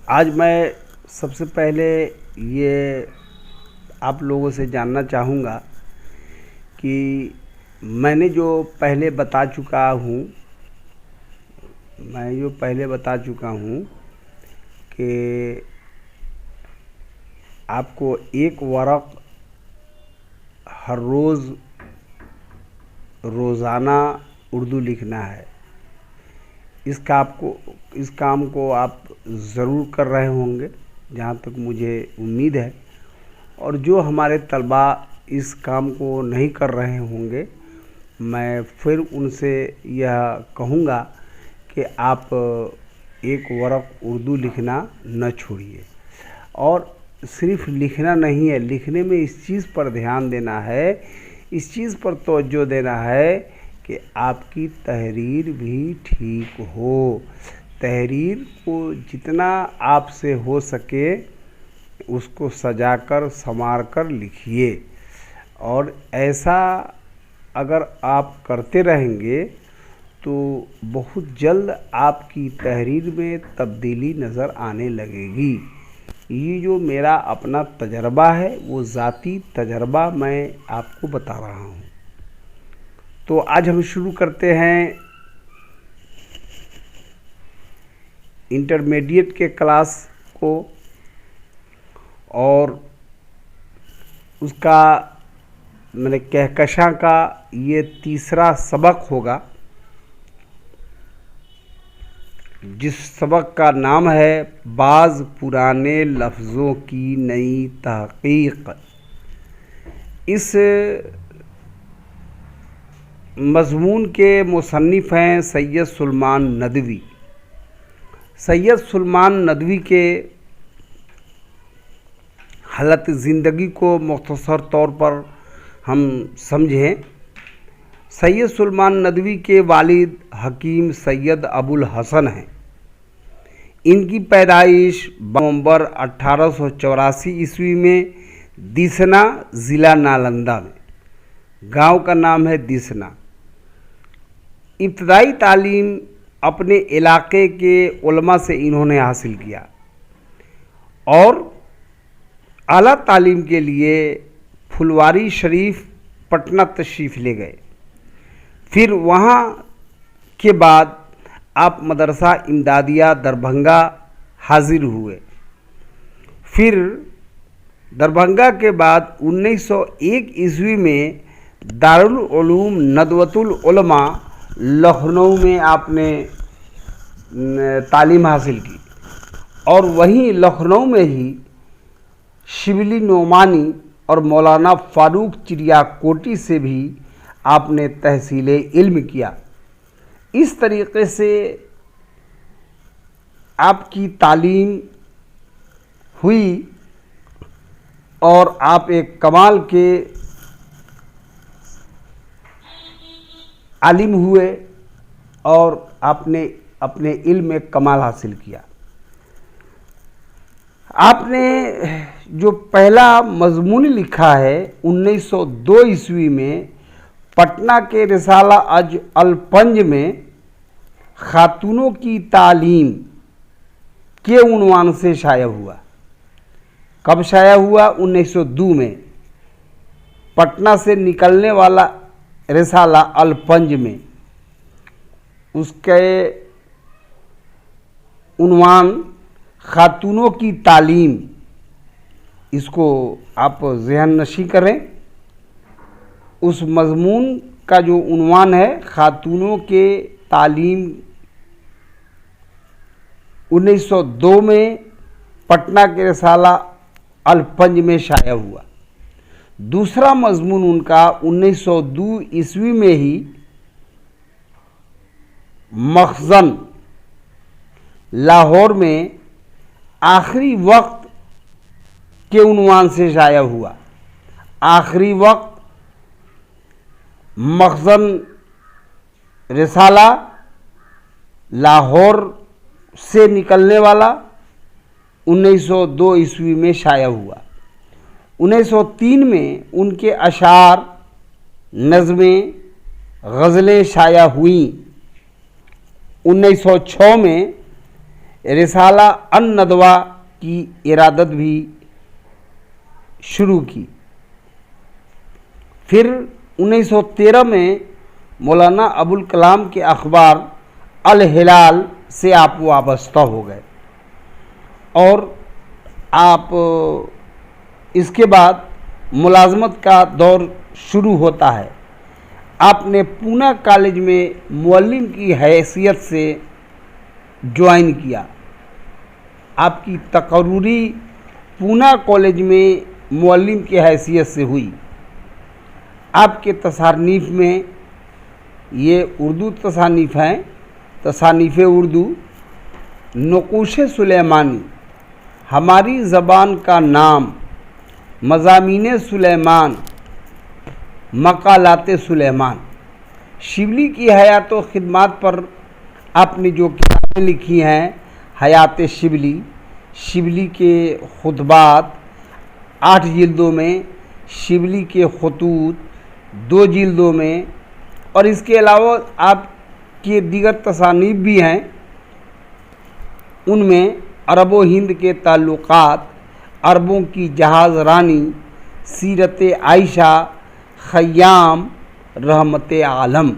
आज मैं सबसे पहले ये आप लोगों से जानना चाहूँगा कि मैंने जो पहले बता चुका हूँ कि आपको एक वर्क हर रोज़ रोज़ाना उर्दू लिखना है। इस काम को आप ज़रूर कर रहे होंगे, जहाँ तक मुझे उम्मीद है। और जो हमारे तलबा इस काम को नहीं कर रहे होंगे, मैं फिर उनसे यह कहूँगा कि आप एक वर्क उर्दू लिखना न छोड़िए। और सिर्फ लिखना नहीं है, लिखने में इस चीज़ पर ध्यान देना है, इस चीज़ पर तवज्जो देना है कि आपकी तहरीर भी ठीक हो। तहरीर को जितना आपसे हो सके उसको सजाकर संवार कर लिखिए। और ऐसा अगर आप करते रहेंगे तो बहुत जल्द आपकी तहरीर में तब्दीली नज़र आने लगेगी। ये जो मेरा अपना तजर्बा है, वो ज़ाती तजर्बा मैं आपको बता रहा हूँ। तो आज हम शुरू करते हैं इंटरमीडिएट के क्लास को, और उसका मैंने कहकशां का ये तीसरा सबक होगा, जिस सबक का नाम है बाज़ पुराने लफ्ज़ों की नई तहक़ीक़। इस मज़मून के मुसन्निफ़ हैं सैयद सुलेमान नदवी। सैयद सुलेमान नदवी के हालत ज़िंदगी को मुख्तसर तौर पर हम समझें। सैयद सुलेमान नदवी के वालिद हकीम सैयद अबुल हसन हैं। इनकी पैदाइश नवंबर 1884 ईस्वी में दिसना ज़िला नालंदा में, गांव का नाम है दिसना। इब्तदाई तालीम अपने इलाके के उलमा से इन्होंने हासिल किया और आला तालीम के लिए फुलवारी शरीफ पटना तशरीफ़ ले गए। फिर वहाँ के बाद आप मदरसा इमदादिया दरभंगा हाजिर हुए। फिर दरभंगा के बाद 1901 ईस्वी में दारुल उलूम नदवतुल उलमा लखनऊ में आपने तालीम हासिल की, और वहीं लखनऊ में ही शिबली नोमानी और मौलाना फ़ारूक चिड़ियाकोटी से भी आपने तहसीले इल्म किया। इस तरीक़े से आपकी तालीम हुई और आप एक कमाल के आलिम हुए और आपने अपने इल्म में कमाल हासिल किया। आपने जो पहला मज़मून लिखा है 1902 ईस्वी में पटना के रिसाला अज अल-पंज में खातूनों की तालीम के उन्वान से शाया हुआ। कब शाया हुआ? 1902 में पटना से निकलने वाला रिसाला अल-पंज में। उसके उन्वान खातूनों की तालीम, इसको आप ज़हन नशी करें। उस मज़मून का जो उन्वान है खातूनों के तालीम, 1902 में पटना के रिसाला अल-पंज में शाया हुआ। दूसरा मज़मून उनका 1902 ईस्वी में ही मखज़न लाहौर में आखिरी वक्त के उन्वान से शाया हुआ। आखिरी वक्त मखज़न रिसाला लाहौर से निकलने वाला 1902 ईस्वी में शाया हुआ। 1903 में उनके अशार, नज़में, गज़लें शाया हुईं। 1906 में रिसाला अन नदवा की इरादत भी शुरू की। फिर 1913 में मौलाना अबुल कलाम के अखबार अल हिलाल से आप वाबस्ता हो गए और आप इसके बाद मुलाजमत का दौर शुरू होता है। आपने पूना कॉलेज में मुअल्लिम की हैसियत से ज्वाइन किया। आपकी तकर्रुरी पूना कॉलेज में मुअल्लिम की हैसियत से हुई। आपके तसानीफ़ में, ये उर्दू तसानीफ़ हैं, तसानीफ़ उर्दू, नक़ूश सुलेमानी, हमारी ज़बान का नाम, मज़ामीन सुलेमान, मकालात सुलेमान, शिबली की हयात व ख़िदमात पर आपने जो किताबें लिखी हैं, हयात शिबली, शिबली के खुतबात 8 जिल्दों में, शिबली के खतूत 2 जिल्दों में, और इसके अलावा आपके दीगर तसानीफ़ भी हैं। उनमें अरब व हिंद के ताल्लुक़ात, अरबों की जहाज़ रानी, सीरत आयशा, ख़य्याम, रहमत आलम।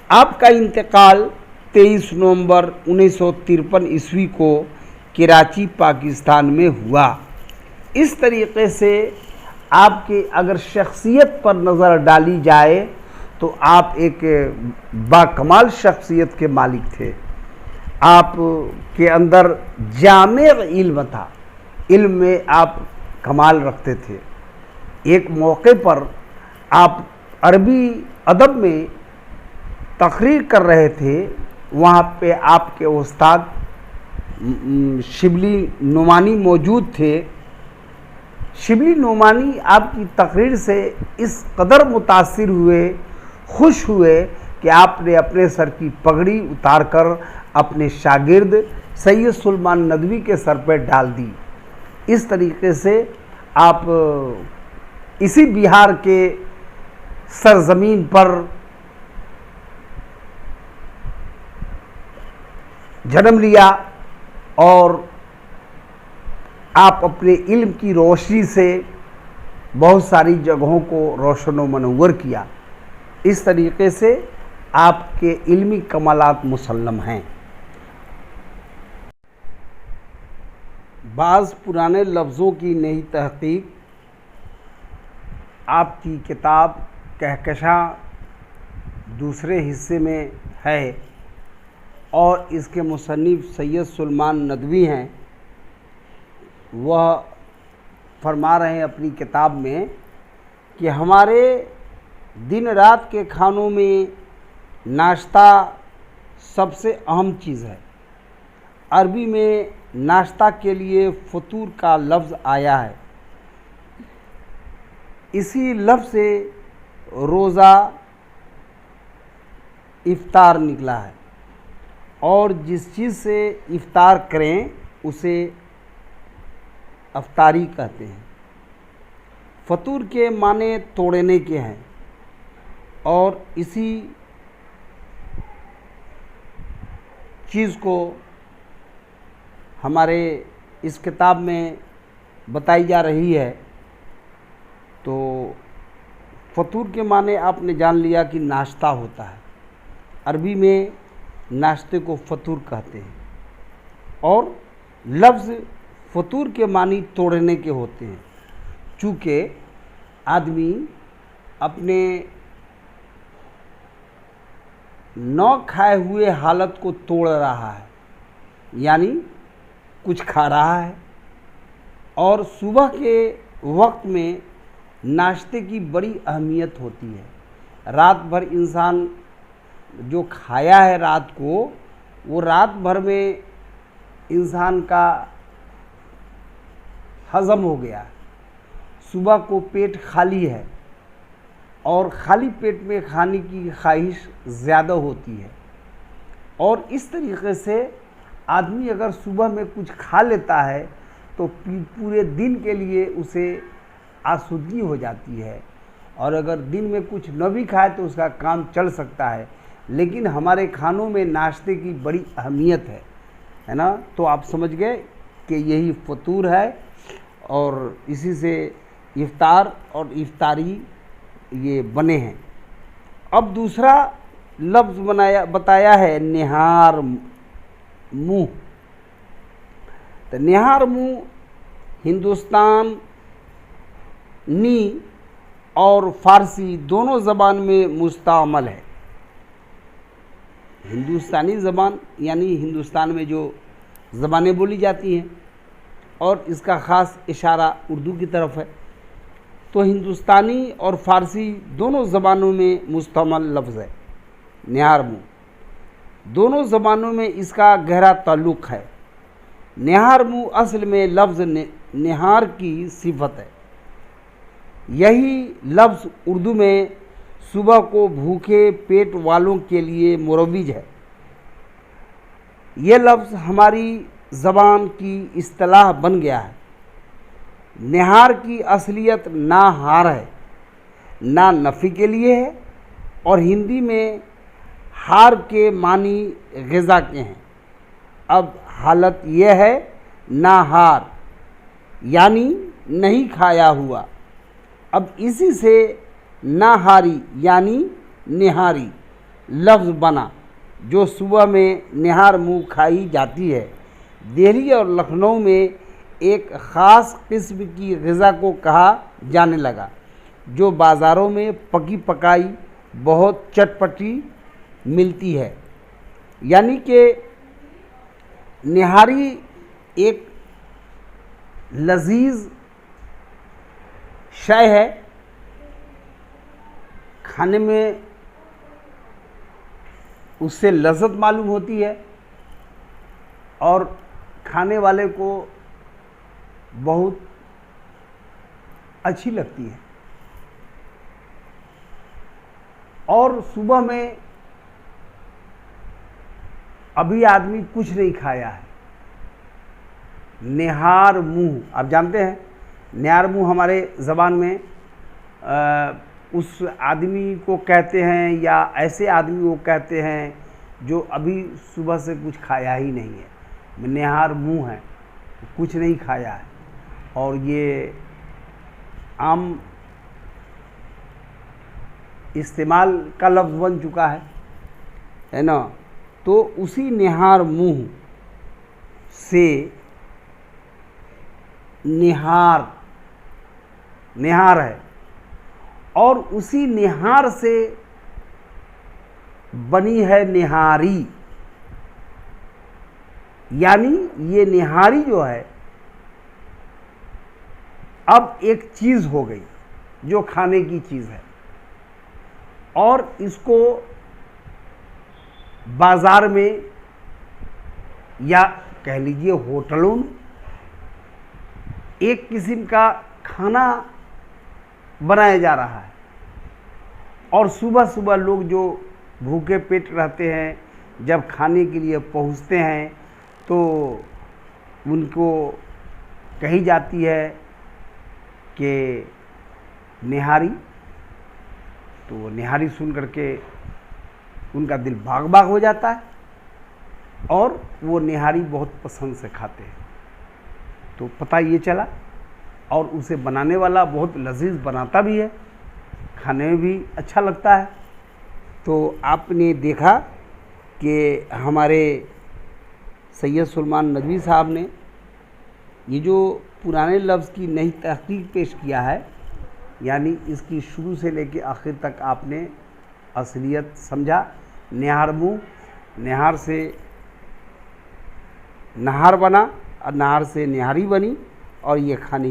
आपका इंतकाल 23 नवंबर 1953 ईस्वी को कराची पाकिस्तान में हुआ। इस तरीक़े से आपके अगर शख्सियत पर नज़र डाली जाए तो आप एक बाकमाल शख्सियत के मालिक थे। आप के अंदर जामे इल्म था, इल्म में आप कमाल रखते थे। एक मौके पर आप अरबी अदब में तकरीर कर रहे थे, वहाँ पे आपके उस्ताद शिबली नुमानी मौजूद थे। शिबली नुमानी आपकी तकरीर से इस कदर मुतासिर हुए, खुश हुए कि आपने अपने सर की पगड़ी उतारकर अपने शागिर्द सैयद सुलेमान नदवी के सर पर डाल दी। इस तरीके से आप इसी बिहार के सरजमीन पर जन्म लिया और आप अपने इल्म की रोशनी से बहुत सारी जगहों को रोशन व मनव्वर किया। इस तरीके से आपके इल्मी कमालात मुसल्लम हैं। बाज़ पुराने लफ्ज़ों की नई तहक़ीक़ आपकी किताब कहकशां दूसरे हिस्से में है और इसके मुसन्निफ़ सैयद सुलेमान नदवी हैं। वह फरमा रहे हैं अपनी किताब में कि हमारे दिन रात के खानों में नाश्ता सबसे अहम चीज़ है। अरबी में नाश्ता के लिए फतूर का लफ्ज़ आया है। इसी लफ्ज़ से रोज़ा इफ्तार निकला है और जिस चीज़ से इफ्तार करें उसे अफ्तारी कहते हैं। फतूर के माने तोड़ने के हैं और इसी चीज़ को हमारे इस किताब में बताई जा रही है। तो फतूर के माने आपने जान लिया कि नाश्ता होता है। अरबी में नाश्ते को फतूर कहते हैं और लफ्ज़ फतूर के मानी तोड़ने के होते हैं। चूँकि आदमी अपने न खाए हुए हालत को तोड़ रहा है, यानी कुछ खा रहा है, और सुबह के वक्त में नाश्ते की बड़ी अहमियत होती है। रात भर इंसान जो खाया है रात को, वो रात भर में इंसान का हज़म हो गया है। सुबह को पेट खाली है और खाली पेट में खाने की ख्वाहिश ज़्यादा होती है, और इस तरीक़े से आदमी अगर सुबह में कुछ खा लेता है तो पूरे दिन के लिए उसे आसूदगी हो जाती है, और अगर दिन में कुछ न भी खाए तो उसका काम चल सकता है। लेकिन हमारे खानों में नाश्ते की बड़ी अहमियत है। है ना। तो आप समझ गए कि यही फतूर है और इसी से इफ्तार और इफ्तारी ये बने हैं। अब दूसरा लफ्ज़ बताया है निहार मुँह। तो निहार मुँह हिंदुस्तानी और फ़ारसी दोनों ज़बान में मुस्तअमल है। हिंदुस्तानी ज़बान यानी हिंदुस्तान में जो ज़बानें बोली जाती हैं और इसका ख़ास इशारा उर्दू की तरफ है। तो हिंदुस्तानी और फ़ारसी दोनों ज़बानों में मुस्तअमल लफ्ज़ है निहार मुँह। दोनों ज़बानों में इसका गहरा ताल्लुक़ है। निहार मुँह असल में लफ्ज़ निहार की सिफत है। यही लफ्ज़ उर्दू में सुबह को भूखे पेट वालों के लिए मुरव्विज है। ये लफ्ज़ हमारी ज़बान की इस्तिलाह बन गया है। निहार की असलियत ना हार है, ना नफ़ी के लिए है और हिंदी में हार के मानी ग़िज़ा के हैं। अब हालत यह है ना हार यानी नहीं खाया हुआ। अब इसी से नाहारी यानी निहारी लफ्ज़ बना जो सुबह में निहार मुँह खाई जाती है। दिल्ली और लखनऊ में एक ख़ास किस्म की ग़िज़ा को कहा जाने लगा जो बाज़ारों में पकी पकाई बहुत चटपटी मिलती है। यानी कि निहारी एक लजीज शय है, खाने में उससे लज़्ज़त मालूम होती है और खाने वाले को बहुत अच्छी लगती है। और सुबह में अभी आदमी कुछ नहीं खाया है, निहार मुँह आप जानते हैं निहार मुँह हमारे ज़बान में उस आदमी को कहते हैं या ऐसे आदमी को कहते हैं जो अभी सुबह से कुछ खाया ही नहीं है। निहार मुँह है, कुछ नहीं खाया है और ये आम इस्तेमाल का लफ्ज़ बन चुका है ना। तो उसी निहार मुँह से निहार है और उसी निहार से बनी है निहारी। यानी ये निहारी जो है अब एक चीज़ हो गई जो खाने की चीज़ है और इसको बाज़ार में या कह लीजिए होटलों में एक किस्म का खाना बनाया जा रहा है। और सुबह सुबह लोग जो भूखे पेट रहते हैं जब खाने के लिए पहुंचते हैं तो उनको कही जाती है कि निहारी। तो वो निहारी सुन करके उनका दिल बाग बाग हो जाता है और वो निहारी बहुत पसंद से खाते हैं। तो पता ये चला और उसे बनाने वाला बहुत लजीज बनाता भी है, खाने में भी अच्छा लगता है। तो आपने देखा कि हमारे सैयद सुलेमान नदवी साहब ने ये जो पुराने लफ्ज़ की नई तहकीक पेश किया है, यानी इसकी शुरू से लेकर आखिर तक आपने असलियत समझा। निहार मुँह, निहार से नहार बना और नहार से निहारी बनी और ये खाने